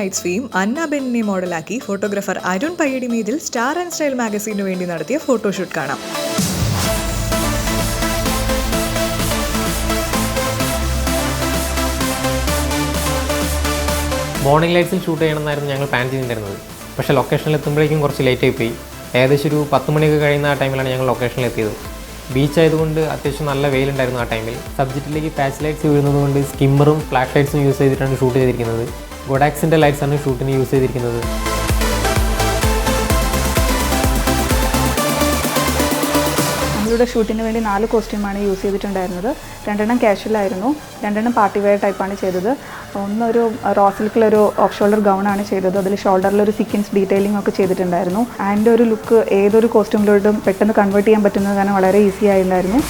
Nights fame Anna ബെന്നിനെ മോഡലാക്കി photographer Arun Payyadimethil star and style മാഗസീനു വേണ്ടി നടത്തിയ ഫോട്ടോഷൂട്ട് കാണാം. മോർണിംഗ് ലൈറ്റ്സിൽ ഷൂട്ട് ചെയ്യണമെന്നായിരുന്നു ഞങ്ങൾ പ്ലാൻ ചെയ്തിട്ടുണ്ടായിരുന്നത്. പക്ഷേ ലൊക്കേഷനിൽ എത്തുമ്പോഴേക്കും കുറച്ച് ലേറ്റ് ആയിപ്പോയി. ഏകദേശം ഒരു 10 മണിയൊക്കെ കഴിയുന്ന ആ ടൈമിലാണ് ഞങ്ങൾ ലൊക്കേഷനിൽ എത്തിയത്. ബീച്ച് ആയതുകൊണ്ട് അത്യാവശ്യം നല്ല വെയിലുണ്ടായിരുന്നു ആ ടൈമിൽ. സബ്ജക്റ്റിലേക്ക് പാച്ച് ലൈറ്റ്സ് വീഴുന്നത് കൊണ്ട് സ്കിമ്മറും ഫ്ലാഷ് ലൈറ്റ്സും യൂസ് ചെയ്തിട്ടാണ് ഷൂട്ട് ചെയ്തിരിക്കുന്നത്. ഗോഡാക്സിൻ്റെ ലൈറ്റ്സാണ് ഷൂട്ടിന് യൂസ് ചെയ്തിരിക്കുന്നത്. നമ്മളുടെ ഷൂട്ടിന് വേണ്ടി 4 കോസ്റ്റ്യൂമാണ് യൂസ് ചെയ്തിട്ടുണ്ടായിരുന്നത്. 2 കാഷ്വലായിരുന്നു, 2 പാർട്ടി വെയർ ടൈപ്പാണ് ചെയ്തത്. ഒന്നൊരു റോ സിൽക്കിലൊരു ഓഫ് ഷോൾഡർ ഗൗണാണ് ചെയ്തത്. അതിൽ ഷോൾഡറിലൊരു സീക്വൻസ് ഡീറ്റെയിലിംഗ് ഒക്കെ ചെയ്തിട്ടുണ്ടായിരുന്നു. ആൻഡ് ഒരു ലുക്ക് ഏതൊരു കോസ്റ്റ്യൂമിലോട്ടും പെട്ടെന്ന് കൺവേർട്ട് ചെയ്യാൻ പറ്റുന്നത് കാരണം വളരെ ഈസി ആയിട്ടുണ്ടായിരുന്നു.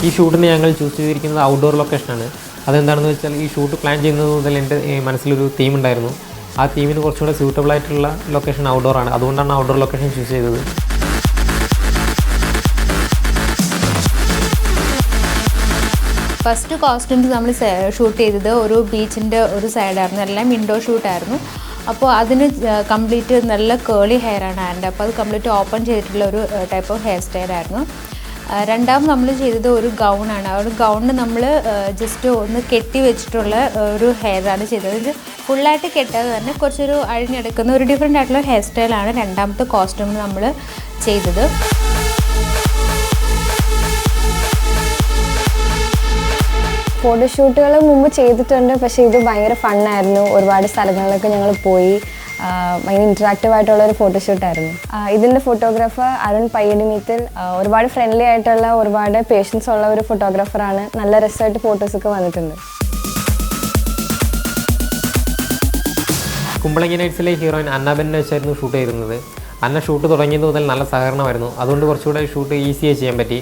ഈ ഷൂട്ടിന് ഞങ്ങൾ ചൂസ് ചെയ്തിരിക്കുന്നത് ഔട്ട്ഡോർ ലൊക്കേഷനാണ്. അതെന്താണെന്ന് വെച്ചാൽ ഈ ഷൂട്ട് പ്ലാൻ ചെയ്യുന്നത് മുതൽ എൻ്റെ മനസ്സിലൊരു തീം ഉണ്ടായിരുന്നു. ആ തീമിന് കുറച്ചുകൂടെ സ്യൂട്ടബിൾ ആയിട്ടുള്ള ലൊക്കേഷൻ ഔട്ട്ഡോർ ആണ്. അതുകൊണ്ടാണ് ഔട്ട്ഡോർ ലൊക്കേഷൻ ചൂസ് ചെയ്തത്. ഫസ്റ്റ് കോസ്റ്റ്യൂംസ് നമ്മൾ ഷൂട്ട് ചെയ്തത് ഒരു ബീച്ചിൻ്റെ ഒരു സൈഡായിരുന്നു. എല്ലാം ഇൻഡോർ ഷൂട്ടായിരുന്നു. അപ്പോൾ അതിന് കംപ്ലീറ്റ് നല്ല കേളി ഹെയറാണ് ആൻഡ് അപ്പോൾ അത് കംപ്ലീറ്റ് ഓപ്പൺ ചെയ്തിട്ടുള്ള ഒരു ടൈപ്പ് ഓഫ് ഹെയർ സ്റ്റൈലായിരുന്നു. രണ്ടാമത് നമ്മൾ ചെയ്തത് ഒരു ഗൗണാണ്. ആ ഒരു ഗൗണിന് നമ്മൾ ജസ്റ്റ് ഒന്ന് കെട്ടി വെച്ചിട്ടുള്ള ഒരു ഹെയറാണ് ചെയ്തത്. ഇത് ഫുള്ളായിട്ട് കെട്ടാതെ തന്നെ കുറച്ചൊരു അഴിഞ്ഞെടുക്കുന്ന ഒരു ഡിഫറെൻ്റ് ആയിട്ടുള്ള ഹെയർ സ്റ്റൈലാണ് രണ്ടാമത്തെ കോസ്റ്റ്യൂമിന് നമ്മൾ ചെയ്തത്. ഫോട്ടോഷൂട്ടുകൾ മുമ്പ് ചെയ്തിട്ടുണ്ട്, പക്ഷേ ഇത് ഭയങ്കര ഫണ്ണായിരുന്നു. ഒരുപാട് സ്ഥലങ്ങളിലൊക്കെ ഞങ്ങൾ പോയി. ഭയങ്കര ഇൻറ്ററാക്റ്റീവ് ആയിട്ടുള്ള ഒരു ഫോട്ടോഷൂട്ടായിരുന്നു. ഇതിൻ്റെ ഫോട്ടോഗ്രാഫർ അരുൺ പയ്യടിമേതിൽ ഒരുപാട് ഫ്രണ്ട്ലി ആയിട്ടുള്ള ഒരുപാട് പേഷ്യൻസ് ഉള്ള ഒരു ഫോട്ടോഗ്രാഫറാണ്. നല്ല രസമായിട്ട് ഫോട്ടോസൊക്കെ വന്നിട്ടുണ്ട്. കുമ്പളങ്ങി നൈറ്റ്സിലെ ഹീറോയിൻ അന്ന ബെന്നിനെ വെച്ചായിരുന്നു ഷൂട്ട് ചെയ്തിരുന്നത്. അന്ന ഷൂട്ട് തുടങ്ങിയത് മുതൽ നല്ല സഹകരണമായിരുന്നു. അതുകൊണ്ട് കുറച്ചുകൂടെ ഷൂട്ട് ഈസിയായി ചെയ്യാൻ പറ്റി.